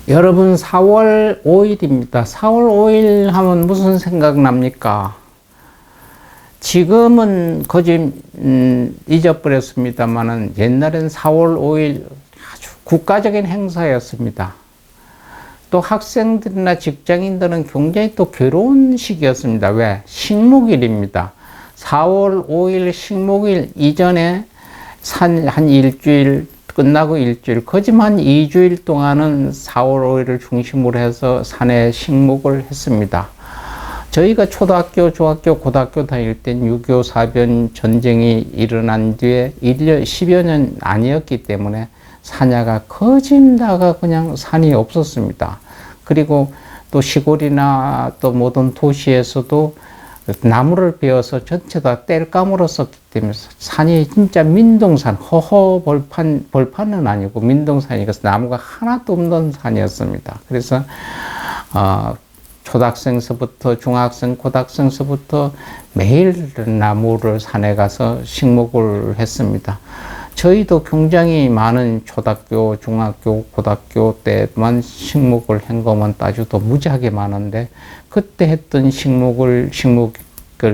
여러분 4월 5일입니다. 4월 5일 하면 무슨 생각 납니까? 지금은 거의 잊어버렸습니다만은 옛날엔 4월 5일 아주 국가적인 행사였습니다. 또 학생들이나 직장인들은 굉장히 또 괴로운 시기였습니다. 왜? 식목일입니다. 4월 5일 식목일 이전에 한 일주일 끝나고 일주일, 거짓말 한 2주일 동안은 4월 5일을 중심으로 해서 산에 식목을 했습니다. 저희가 초등학교, 중학교, 고등학교 다닐 땐 6.25 사변 전쟁이 일어난 뒤에 10여 년 아니었기 때문에 산야가 거진다가 그냥 산이 없었습니다. 그리고 또 시골이나 또 모든 도시에서도 나무를 베어서 전체 다 땔감으로 썼기 때문에 산이 진짜 민둥산, 허허 벌판은 아니고 민둥산이라서 나무가 하나도 없는 산이었습니다. 그래서 초등학생서부터 중학생, 고등학생서부터 매일 나무를 산에 가서 식목을 했습니다. 저희도 굉장히 많은 초등학교, 중학교, 고등학교 때만 식목을 한 것만 따져도 무지하게 많은데 그때 했던 식목을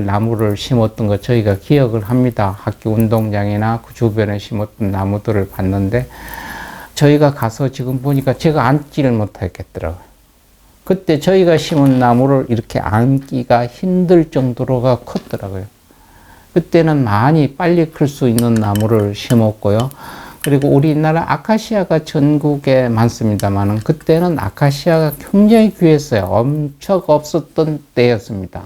나무를 심었던 거 저희가 기억을 합니다. 학교 운동장이나 그 주변에 심었던 나무들을 봤는데 저희가 가서 지금 보니까 제가 앉지를 못하겠더라고요. 그때 저희가 심은 나무를 이렇게 앉기가 힘들 정도로가 컸더라고요. 그때는 많이 빨리 클 수 있는 나무를 심었고요. 그리고 우리나라 아카시아가 전국에 많습니다만 그때는 아카시아가 굉장히 귀했어요. 엄청 없었던 때였습니다.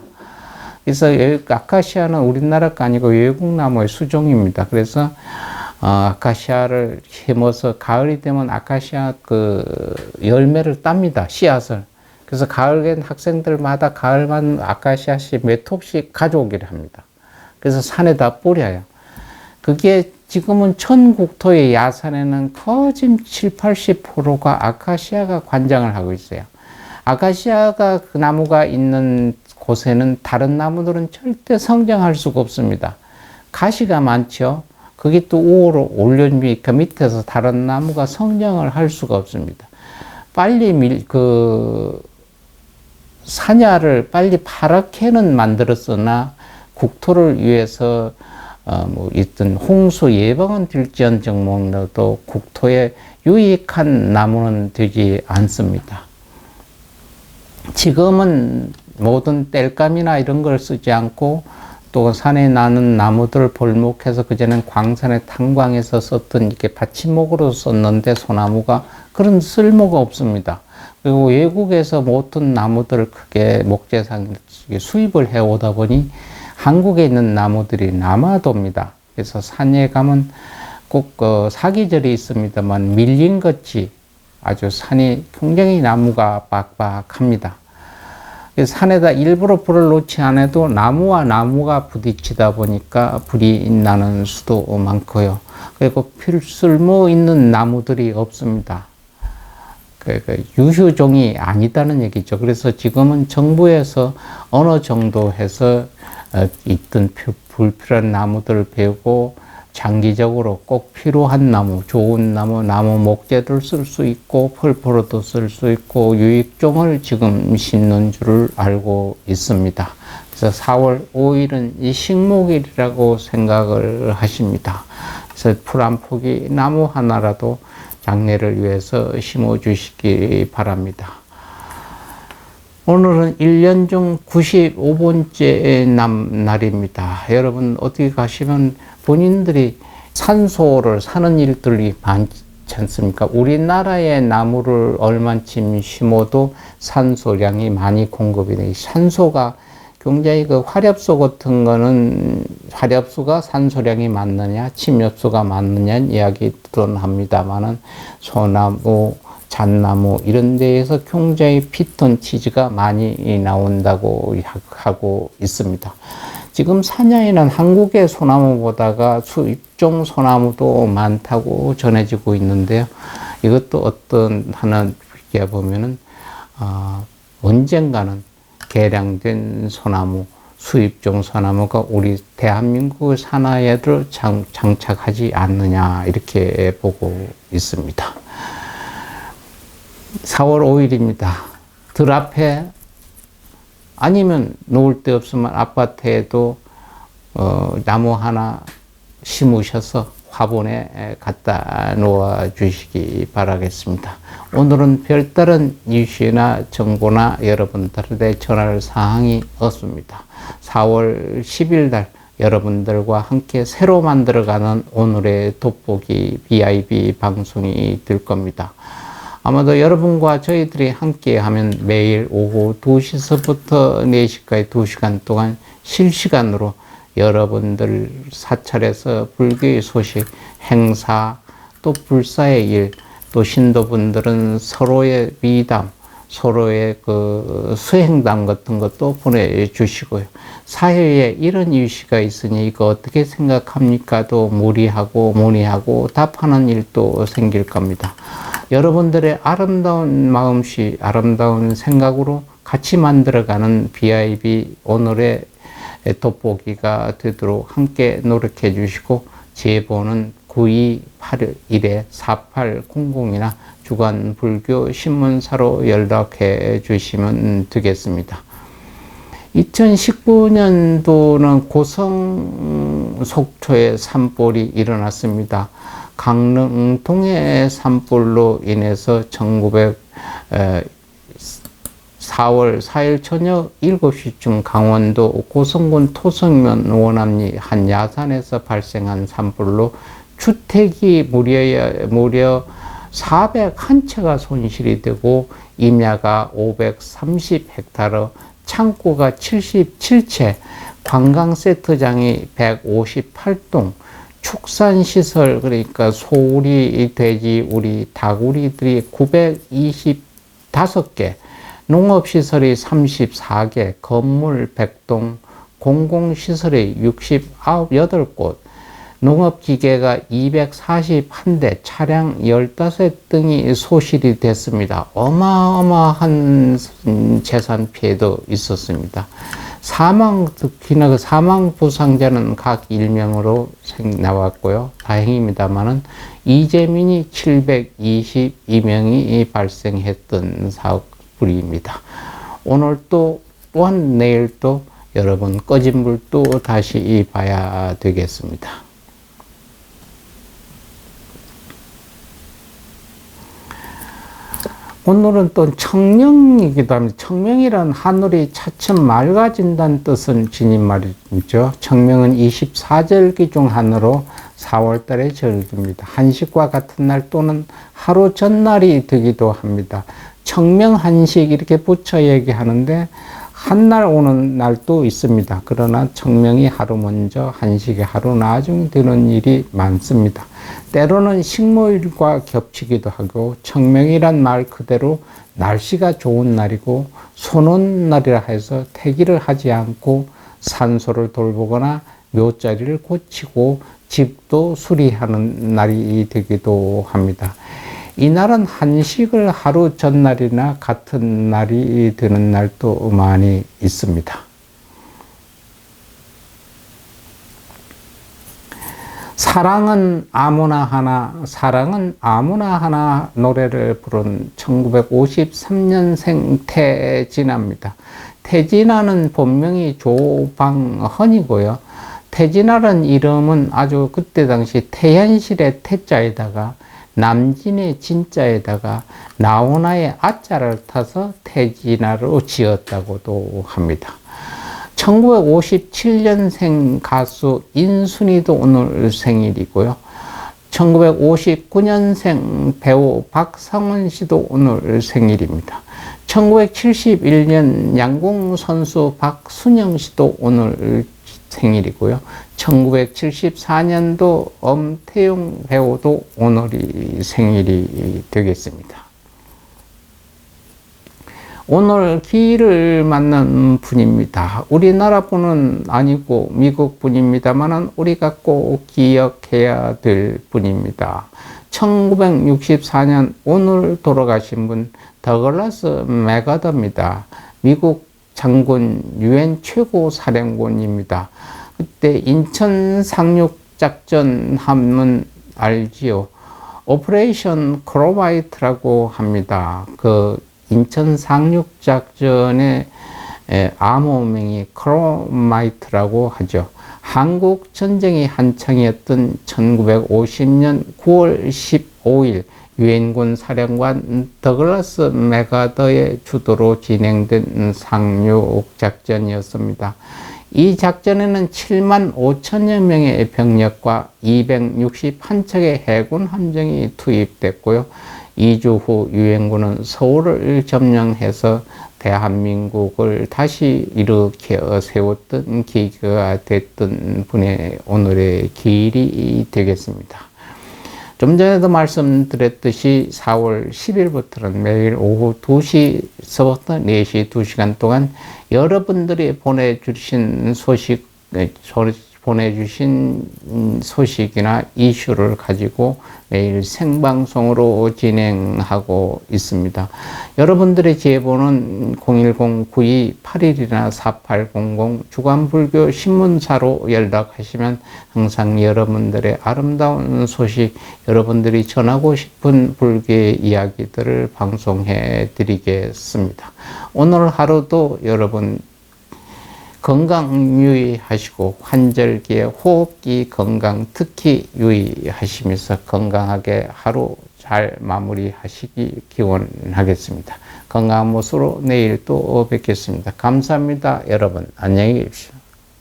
그래서 아카시아는 우리나라가 아니고 외국 나무의 수종입니다. 그래서 아카시아를 심어서 가을이 되면 아카시아 열매를 땁니다. 씨앗을. 그래서 가을엔 학생들마다 가을만 아카시아씨 몇 톱씩 가져오기를 합니다. 그래서 산에다 뿌려요. 그게 지금은 전국토의 야산에는 거진 70~80%가 아카시아가 관장을 하고 있어요. 아카시아가 그 나무가 있는 곳에는 다른 나무들은 절대 성장할 수가 없습니다. 가시가 많죠. 그게 또 우호로 올려주니까 밑에서 다른 나무가 성장을 할 수가 없습니다. 빨리 산야를 빨리 파랗게는 만들었으나 국토를 위해서 있던 홍수 예방은 될지언정도 국토에 유익한 나무는 되지 않습니다. 지금은 모든 땔감이나 이런 걸 쓰지 않고 또 산에 나는 나무들을 벌목해서 그전엔 광산에 탄광해서 썼던 이렇게 받침목으로 썼는데 소나무가 그런 쓸모가 없습니다. 그리고 외국에서 모든 나무들을 크게 목재상 수입을 해오다 보니 한국에 있는 나무들이 남아돕니다. 그래서 산에 가면 꼭 사계절이 있습니다만 밀림같이 아주 산이 굉장히 나무가 빡빡합니다. 그래서 산에다 일부러 불을 놓지 않아도 나무와 나무가 부딪히다 보니까 불이 나는 수도 많고요. 그리고 쓸모 있는 나무들이 없습니다. 유효종이 아니다는 얘기죠. 그래서 지금은 정부에서 어느 정도 해서 있던 불필요한 나무들을 베고 장기적으로 꼭 필요한 나무, 좋은 나무, 나무 목재를 쓸 수 있고 펄포로도 쓸 수 있고 유익종을 지금 심는 줄 알고 있습니다. 그래서 4월 5일은 이 식목일이라고 생각을 하십니다. 그래서 풀 한 포기 나무 하나라도 장래를 위해서 심어 주시기 바랍니다. 오늘은 1년 중 95번째 날입니다. 여러분 어디 가시면 본인들이 산소를 사는 일들이 많지 않습니까? 우리나라의 나무를 얼만큼 심어도 산소량이 많이 공급이 돼요. 산소가 굉장히 화렵소 같은 거는 화렵수가 산소량이 많느냐, 침엽수가 많느냐는 이야기들은 합니다만은 소나무, 잣나무 이런 데에서 굉장히 피톤치드가 많이 나온다고 하고 있습니다. 지금 산야에는 한국의 소나무보다가 수입종 소나무도 많다고 전해지고 있는데요. 이것도 어떤 하나 보면은 언젠가는 개량된 소나무, 수입종 소나무가 우리 대한민국 산하에도 장착하지 않느냐 이렇게 보고 있습니다. 4월 5일입니다. 들 앞에 아니면 놓을 데 없으면 아파트에도 나무 하나 심으셔서 화분에 갖다 놓아 주시기 바라겠습니다. 오늘은 별다른 이슈나 정보나 여러분들의 전할 사항이 없습니다. 4월 10일 날 여러분들과 함께 새로 만들어가는 오늘의 돋보기 BIB 방송이 될 겁니다. 아마도 여러분과 저희들이 함께 하면 매일 오후 2시서부터 4시까지 2시간 동안 실시간으로 여러분들 사찰에서 불교의 소식, 행사, 또 불사의 일, 또 신도분들은 서로의 미담, 서로의 그 수행담 같은 것도 보내주시고요. 사회에 이런 이슈가 있으니 이거 어떻게 생각합니까? 또 무리하고 문의하고 답하는 일도 생길 겁니다. 여러분들의 아름다운 마음씨, 아름다운 생각으로 같이 만들어가는 BIB 오늘의 돋보기가 되도록 함께 노력해 주시고 제보는 9281-4800이나 주간 불교 신문사로 연락해 주시면 되겠습니다. 2019년도는 고성 속초에 산불이 일어났습니다. 강릉 동해 산불로 인해서 4월 4일 저녁 7시쯤 강원도 고성군 토성면 원암리 한 야산에서 발생한 산불로 주택이 무려 401채가 손실이 되고 임야가 530헥타르, 창고가 77채, 관광세트장이 158동, 축산시설 그러니까 소우리, 돼지우리, 닭우리들이 925개, 농업시설이 34개, 건물 100동, 공공시설이 68곳, 농업기계가 241대, 차량 15등이 소실이 됐습니다. 어마어마한 재산 피해도 있었습니다. 특히나 그 사망 부상자는 각 일명으로 나왔고요. 다행입니다만은 이재민이 722명이 발생했던 사고입니다. 오늘 또한 내일 또 여러분 꺼진 불도 다시 봐야 되겠습니다. 오늘은 또 청명이기도 합니다. 청명이란 하늘이 차츰 맑아진다는 뜻을 지닌 말이죠. 청명은 24절기 중 하나로 4월달에 절기입니다. 한식과 같은 날 또는 하루 전날이 되기도 합니다. 청명 한식 이렇게 붙여 얘기하는데 한날 오는 날도 있습니다. 그러나 청명이 하루 먼저 한식이 하루 나중에 되는 일이 많습니다. 때로는 식모일과 겹치기도 하고 청명이란 말 그대로 날씨가 좋은 날이고 손온 날이라 해서 퇴기를 하지 않고 산소를 돌보거나 묘자리를 고치고 집도 수리하는 날이 되기도 합니다. 이날은 한식을 하루 전날이나 같은 날이 되는 날도 많이 있습니다. 사랑은 아무나 하나 노래를 부른 1953년생 태진아입니다. 태진아는 본명이 조방헌이고요. 태진아라는 이름은 아주 그때 당시 태현실의 태자에다가 남진의 진자에다가 나훈아의 아자를 타서 태진아로 지었다고도 합니다. 1957년생 가수 인순이도 오늘 생일이고요. 1959년생 배우 박상원 씨도 오늘 생일입니다. 1971년 양궁 선수 박순영 씨도 오늘 생일이고요. 1974년도 엄태웅 배우도 오늘이 생일이 되겠습니다. 오늘 기를 맞는 분입니다. 우리나라 분은 아니고 미국 분입니다만 우리가 꼭 기억해야 될 분입니다. 1964년 오늘 돌아가신 분 더글라스 맥아더입니다. 미국 장군 유엔 최고 사령관입니다. 그때 인천 상륙작전 하면 알지요. 오퍼레이션 크로마이트라고 합니다. 그 인천 상륙작전의 암호명이 크로마이트라고 하죠. 한국 전쟁이 한창이었던 1950년 9월 15일 유엔군 사령관 더글라스 맥아더의 주도로 진행된 상륙작전이었습니다. 이 작전에는 7만 5천여 명의 병력과 261척의 해군 함정이 투입됐고요. 2주 후 유엔군은 서울을 점령해서 대한민국을 다시 일으켜 세웠던 계기가 됐던 분의 오늘의 기일이 되겠습니다. 좀 전에도 말씀드렸듯이 4월 10일부터는 매일 오후 2시서부터 4시 2시간 동안 여러분들이 보내주신 소식이나 이슈를 가지고 매일 생방송으로 진행하고 있습니다. 여러분들의 제보는 010-9281이나 4800 주간불교 신문사로 연락하시면 항상 여러분들의 아름다운 소식, 여러분들이 전하고 싶은 불교의 이야기들을 방송해 드리겠습니다. 오늘 하루도 여러분 건강 유의하시고 환절기에 호흡기 건강 특히 유의하시면서 건강하게 하루 잘 마무리하시기 기원하겠습니다. 건강한 모습으로 내일 또 뵙겠습니다. 감사합니다. 여러분 안녕히 계십시오.